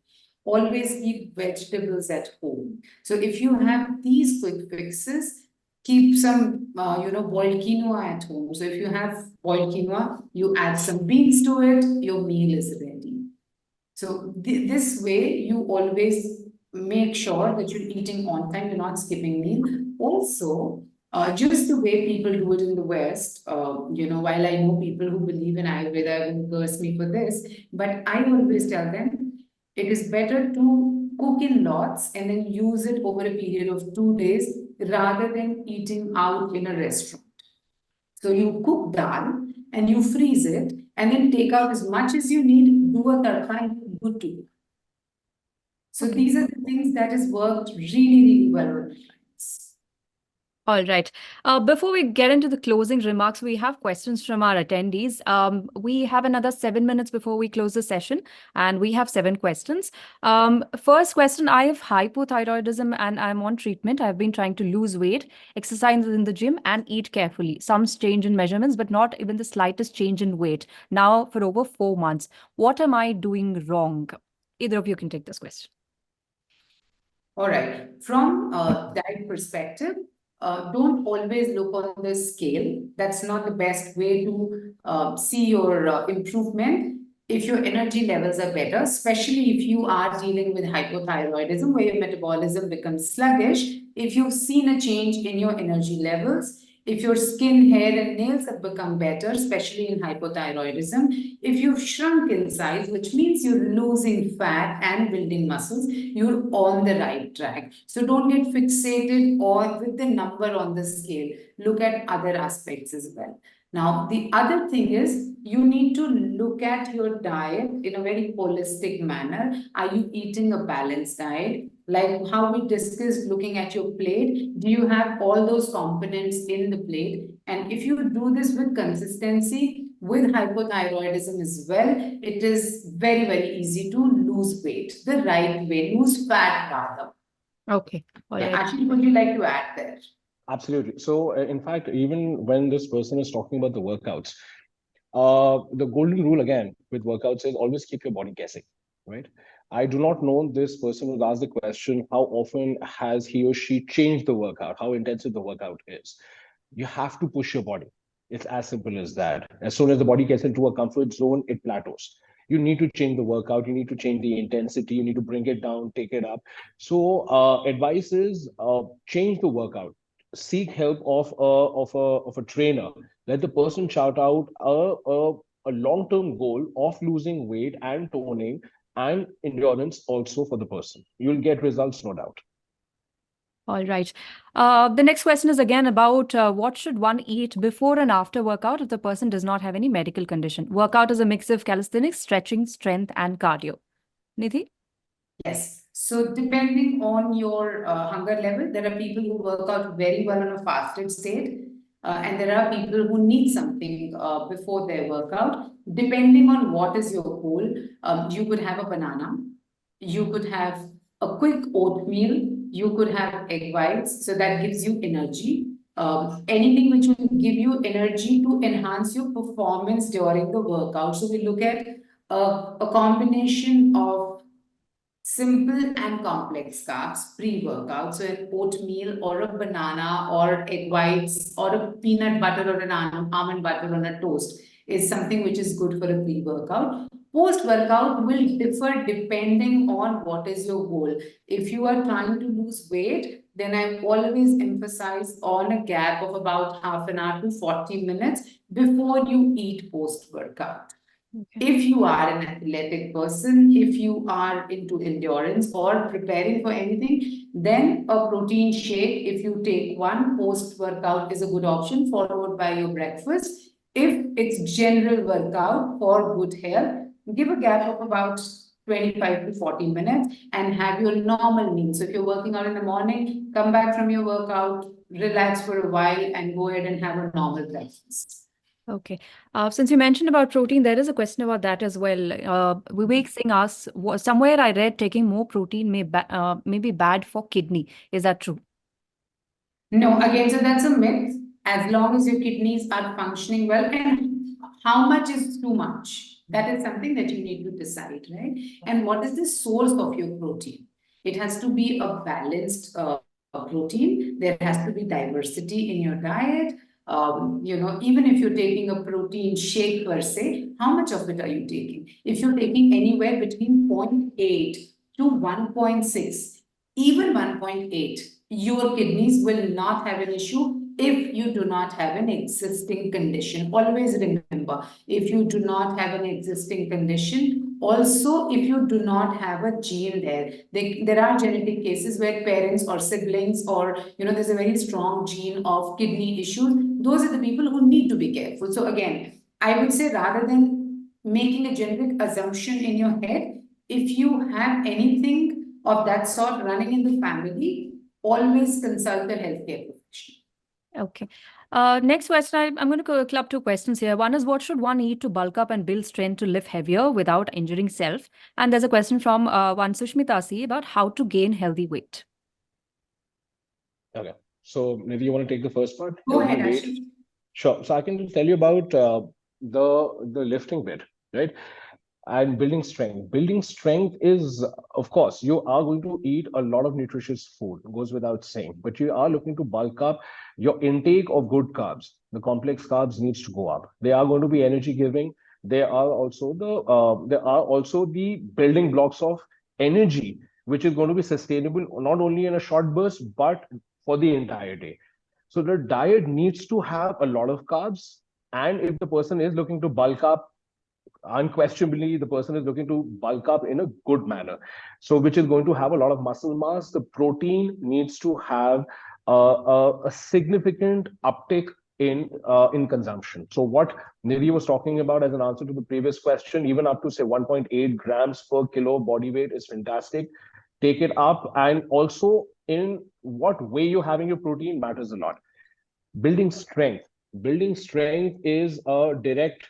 Always keep vegetables at home. So, if you have these quick fixes, keep some, boiled quinoa at home. So if you have boiled quinoa, you add some beans to it, your meal is ready. So this way, you always make sure that you're eating on time, you're not skipping meal. Also, just the way people do it in the West, while I know people who believe in Ayurveda will curse me for this, but I always tell them it is better to cook in lots and then use it over a period of 2 days rather than eating out in a restaurant. So you cook dal and you freeze it and then take out as much as you need, do a tadka and you're good to go. So these are the things that has worked really, really well with my clients. All right. Before we get into the closing remarks, we have questions from our attendees. We have another 7 minutes before we close the session, and we have 7 questions. First question, I have hypothyroidism and I'm on treatment. I've been trying to lose weight, exercise in the gym, and eat carefully. Some change in measurements, but not even the slightest change in weight. Now for over 4 months. What am I doing wrong? Either of you can take this question. All right. From a diet perspective, don't always look on the scale. That's not the best way to see your improvement. If your energy levels are better, especially if you are dealing with hypothyroidism, where your metabolism becomes sluggish, if you've seen a change in your energy levels, if your skin, hair, and nails have become better, especially in hypothyroidism, if you've shrunk in size, which means you're losing fat and building muscles, you're on the right track. So don't get fixated or with the number on the scale. Look at other aspects as well. Now, the other thing is you need to look at your diet in a very holistic manner. Are you eating a balanced diet? Like how we discussed, looking at your plate, do you have all those components in the plate? And if you do this with consistency, with hypothyroidism as well, it is very, very easy to lose weight the right way, lose fat rather. Okay. All right. Ashish, would you like to add there? Absolutely. So, in fact, even when this person is talking about the workouts, the golden rule again with workouts is always keep your body guessing, right? I do not know this person who asked the question, how often has he or she changed the workout, how intensive the workout is. You have to push your body. It's as simple as that. As soon as the body gets into a comfort zone, it plateaus. You need to change the workout, you need to change the intensity, you need to bring it down, take it up. So advice is change the workout, seek help of a trainer. Let the person shout out a long-term goal of losing weight and toning and endurance also for the person. You'll get results, no doubt. All right. The next question is again about what should one eat before and after workout if the person does not have any medical condition. Workout is a mix of calisthenics, stretching, strength, and cardio. Nidhi? Yes. So depending on your hunger level, there are people who work out very well on a fasted state, and there are people who need something before their workout. Depending on what is your goal, you could have a banana, you could have a quick oatmeal, you could have egg whites, so that gives you energy. Anything which will give you energy to enhance your performance during the workout. So we look at a combination of simple and complex carbs pre-workout. So an oatmeal or a banana or egg whites or a peanut butter or an almond butter on a toast is something which is good for a pre-workout. Post-workout will differ depending on what is your goal. If you are trying to lose weight, then I always emphasize on a gap of about half an hour to 40 minutes before you eat post-workout. Okay. If you are an athletic person, if you are into endurance or preparing for anything, then a protein shake, if you take one post-workout, is a good option, followed by your breakfast. If it's general workout for good health, give a gap of about 25 to 40 minutes and have your normal meal. So if you're working out in the morning, come back from your workout, relax for a while, and go ahead and have a normal breakfast. Okay. Since you mentioned about protein, there is a question about that as well. Vivek Singh asks, somewhere I read taking more protein may be bad for kidney. Is that true? No, again, so that's a myth. As long as your kidneys are functioning well, and how much is too much? That is something that you need to decide, right? And what is the source of your protein? It has to be a balanced protein. There has to be diversity in your diet. Even if you're taking a protein shake per se, how much of it are you taking? If you're taking anywhere between 0.8 to 1.6, even 1.8, your kidneys will not have an issue if you do not have an existing condition. Always remember, if you do not have an existing condition, also if you do not have a gene there are genetic cases where parents or siblings or there's a very strong gene of kidney issues. Those are the people who need to be careful. So again, I would say, rather than making a generic assumption in your head, if you have anything of that sort running in the family, always consult a healthcare professional. Okay. Next question, I'm going to club two questions here. One is, what should one eat to bulk up and build strength to lift heavier without injuring self? And there's a question from one Sushmita C about how to gain healthy weight. Okay. So maybe you want to take the first part? Go Healthy ahead, weight. Ashish. Sure. So I can just tell you about the lifting bit, right? And building strength. Building strength is, of course, you are going to eat a lot of nutritious food, goes without saying, but you are looking to bulk up. Your intake of good carbs, the complex carbs, needs to go up. They are going to be energy giving. There are also the building blocks of energy, which is going to be sustainable not only in a short burst, but for the entire day. So the diet needs to have a lot of carbs. And if the person is looking to bulk up, unquestionably the person is looking to bulk up in a good manner, so which is going to have a lot of muscle mass. The protein needs to have a significant uptick in consumption. So what Nidhi was talking about as an answer to the previous question, even up to say 1.8 grams per kilo body weight is fantastic. Take it up, and also in what way you're having your protein matters a lot. Building strength is a direct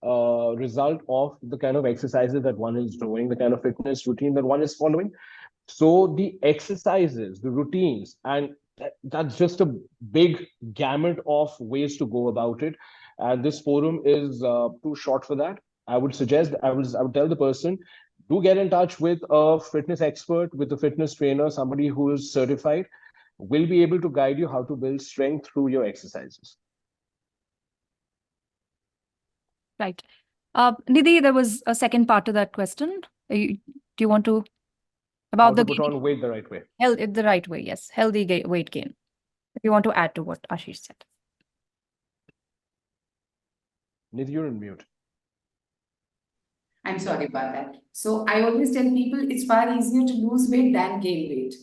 result of the kind of exercises that one is doing, the kind of fitness routine that one is following. So the exercises, the routines, and that's just a big gamut of ways to go about it. And this forum is too short for that. I would tell the person, do get in touch with a fitness expert, with a fitness trainer, somebody who is certified, will be able to guide you how to build strength through your exercises. Right. Nidhi, there was a second part to that question. Do you want to How about to the put on weight the right way. the right way? Yes, healthy weight gain. If you want to add to what Ashish said. Nidhi, you're on mute. I'm sorry about that. So I always tell people it's far easier to lose weight than gain weight.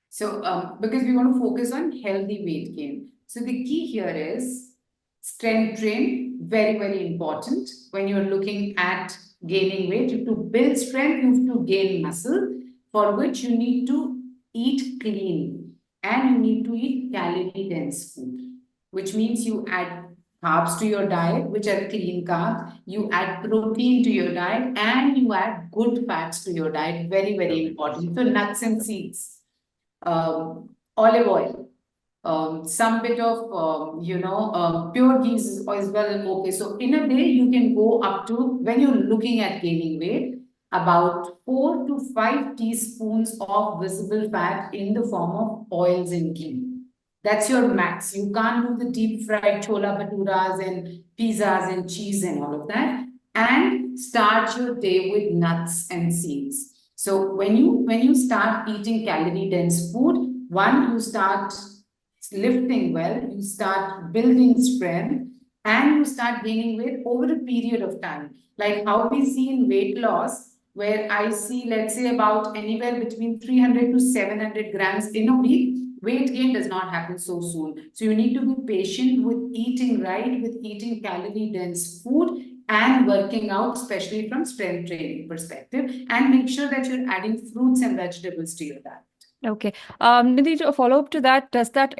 So because we want to focus on healthy weight gain. So the key here is strength train, very, very important. When you're looking at gaining weight, you have to build strength, you have to gain muscle. for which you need to eat clean and you need to eat calorie-dense food, which means you add carbs to your diet, which are clean carbs, you add protein to your diet, and you add good fats to your diet. Very, very important. So nuts and seeds, olive oil, some bit of, pure ghee is as well. Okay, so in a day, you can go up to, when you're looking at gaining weight, about 4 to 5 teaspoons of visible fat in the form of oils and ghee. That's your max. You can't do the deep fried chola bhaturas and pizzas and cheese and all of that. And start your day with nuts and seeds. So when you start eating calorie dense food, one, you start lifting well, you start building strength, and you start gaining weight over a period of time. Like how we see in weight loss, where I see, let's say, about anywhere between 300 to 700 grams in a week. Weight gain does not happen so soon. So you need to be patient with eating right, with eating calorie dense food and working out, especially from strength training perspective, and make sure that you're adding fruits and vegetables to your diet. Okay. Nidhi, a follow-up to that, does that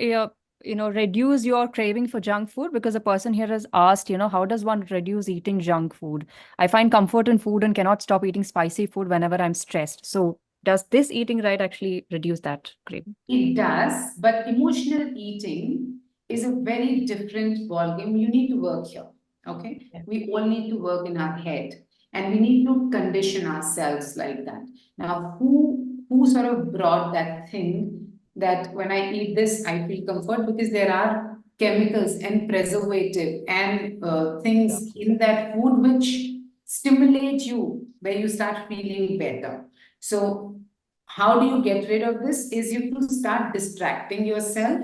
reduce your craving for junk food? Because a person here has asked, how does one reduce eating junk food? I find comfort in food and cannot stop eating spicy food whenever I'm stressed. So does this eating right actually reduce that craving? It does, but emotional eating is a very different ballgame. You need to work here. Okay. Yeah. We all need to work in our head, and we need to condition ourselves like that. Now, who sort of brought that thing that when I eat this, I feel comfort? Because there are chemicals and preservative and things in that food which stimulate you, where you start feeling better. So how do you get rid of this? Is you to start distracting yourself.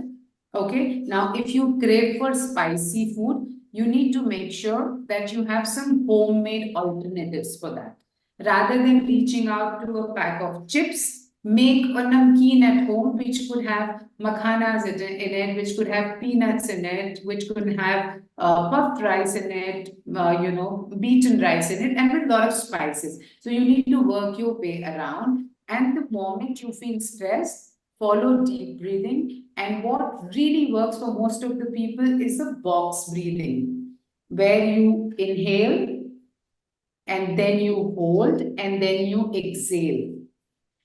Okay. Now, if you crave for spicy food, you need to make sure that you have some homemade alternatives for that. Rather than reaching out to a pack of chips, make a namkeen at home, which could have makhanas in it, which could have peanuts in it, which could have puffed rice in it, beaten rice in it, and with a lot of spices. So you need to work your way around. And the moment you feel stressed, follow deep breathing. And what really works for most of the people is a box breathing, where you inhale and then you hold and then you exhale.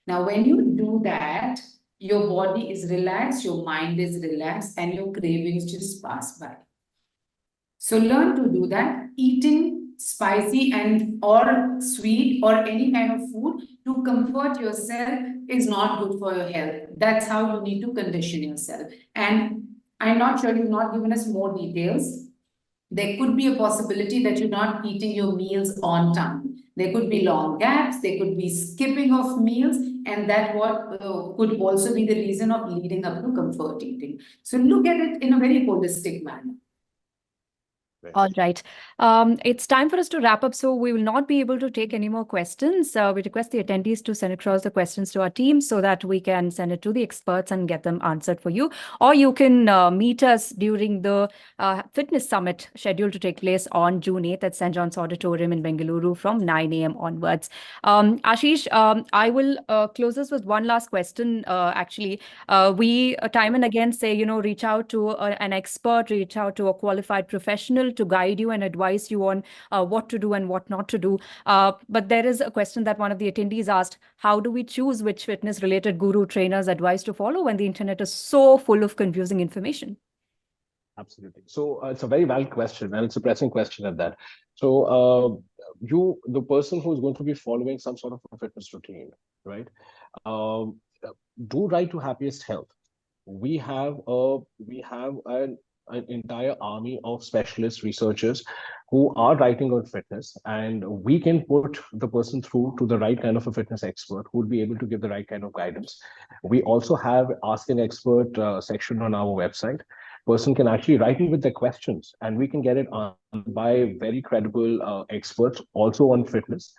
Now, when you do that, your body is relaxed, your mind is relaxed, and your cravings just pass by. So learn to do that. Eating spicy and or sweet or any kind of food to comfort yourself is not good for your health. That's how you need to condition yourself. And I'm not sure, you've not given us more details. There could be a possibility that you're not eating your meals on time. There could be long gaps, there could be skipping of meals, and that could also be the reason of leading up to comfort eating. So look at it in a very holistic manner. All right. It's time for us to wrap up, so we will not be able to take any more questions. We request the attendees to send across the questions to our team so that we can send it to the experts and get them answered for you. Or you can meet us during the fitness summit scheduled to take place on June 8th at St. John's Auditorium in Bengaluru from 9 a.m. onwards. Ashish, I will close us with one last question. Actually, we time and again say, reach out to an expert, reach out to a qualified professional to guide you and advise you on what to do and what not to do. But there is a question that one of the attendees asked: how do we choose which fitness related guru trainers advice to follow when the internet is so full of confusing information? Absolutely. So it's a very valid question, and it's a pressing question at that. So the person who is going to be following some sort of a fitness routine, right? Do write to Happiest Health. We have an entire army of specialist researchers who are writing on fitness, and we can put the person through to the right kind of a fitness expert who will be able to give the right kind of guidance. We also have Ask an Expert section on our website. Person can actually write in with their questions, and we can get it answered by very credible experts also on fitness.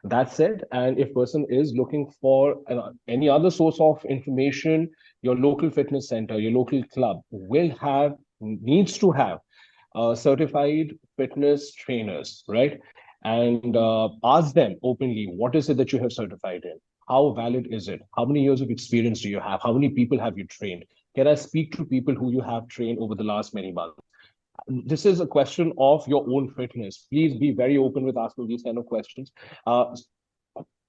That said, and if person is looking for any other source of information, your local fitness center, your local club needs to have certified fitness trainers, right? And ask them openly, what is it that you have certified in? How valid is it? How many years of experience do you have? How many people have you trained? Can I speak to people who you have trained over the last many months? This is a question of your own fitness. Please be very open with asking these kind of questions. Tell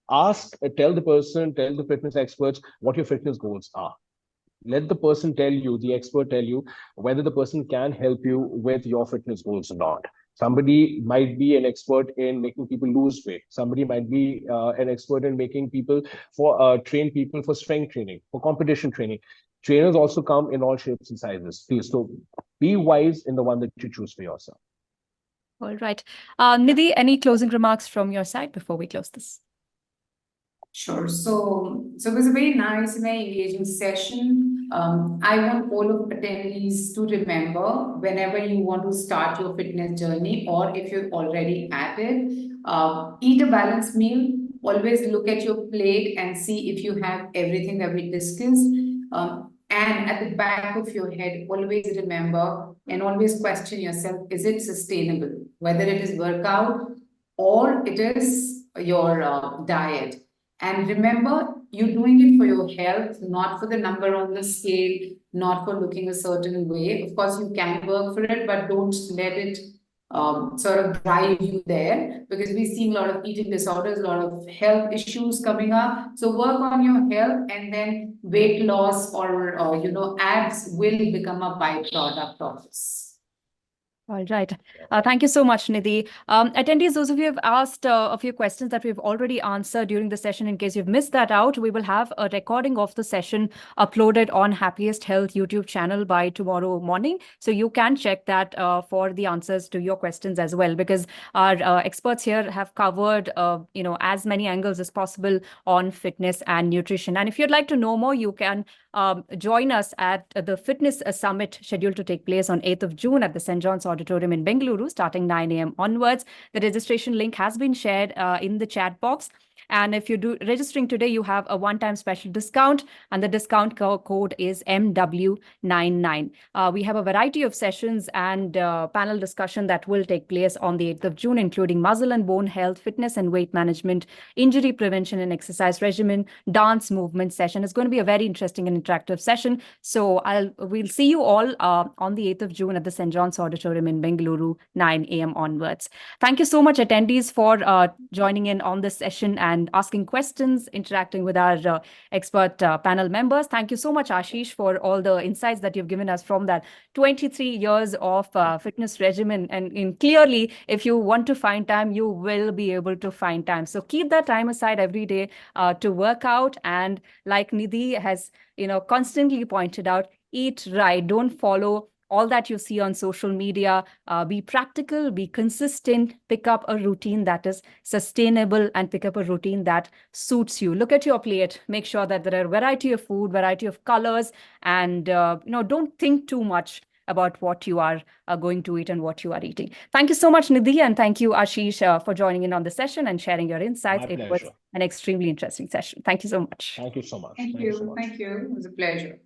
the fitness experts what your fitness goals are. Let the person tell you, the expert tell you whether the person can help you with your fitness goals or not. Somebody might be an expert in making people lose weight. Somebody might be an expert in making people train people for strength training, for competition training. Trainers also come in all shapes and sizes. Please, so be wise in the one that you choose for yourself. All right. Nidhi, any closing remarks from your side before we close this? Sure. So it was a very nice and very engaging session. I want all of attendees to remember, whenever you want to start your fitness journey, or if you're already at it, eat a balanced meal. Always look at your plate and see if you have everything that we discussed. And at the back of your head, always remember and always question yourself, is it sustainable? Whether it is workout or it is your diet. And remember, you're doing it for your health, not for the number on the scale, not for looking a certain way. Of course, you can work for it, but don't let it sort of drive you there, because we see a lot of eating disorders, a lot of health issues coming up. So work on your health, and then weight loss or abs will become a byproduct of this. All right. Thank you so much, Nidhi. Attendees, those of you who have asked a few questions that we've already answered during the session, in case you've missed that out, we will have a recording of the session uploaded on Happiest Health YouTube channel by tomorrow morning. So you can check that for the answers to your questions as well, because our experts here have covered, as many angles as possible on fitness and nutrition. And if you'd like to know more, you can join us at the Fitness Summit scheduled to take place on 8th of June at the St. John's Auditorium in Bengaluru, starting 9 a.m. onwards. The registration link has been shared in the chat box. And if you're registering today, you have a one-time special discount, and the discount code is MW99. We have a variety of sessions and panel discussion that will take place on the 8th of June, including muscle and bone health, fitness and weight management, injury prevention and exercise regimen, dance movement session. It's going to be a very interesting and interactive session. So we'll see you all on the 8th of June at the St. John's Auditorium in Bengaluru, 9 a.m. onwards. Thank you so much, attendees, for joining in on this session and asking questions, interacting with our expert panel members. Thank you so much, Ashish, for all the insights that you've given us from that 23 years of fitness regimen. And clearly, if you want to find time, you will be able to find time. So keep that time aside every day to work out. And like Nidhi has constantly pointed out, eat right. Don't follow all that you see on social media. Be practical, be consistent, pick up a routine that is sustainable, and pick up a routine that suits you. Look at your plate, make sure that there are variety of food, variety of colors, and don't think too much about what you are going to eat and what you are eating. Thank you so much, Nidhi, and thank you, Ashish, for joining in on the session and sharing your insights. My It was pleasure. an extremely interesting session. Thank you so much. Thank you so much. Thank Thank you so you. much. Thank you. It was a pleasure.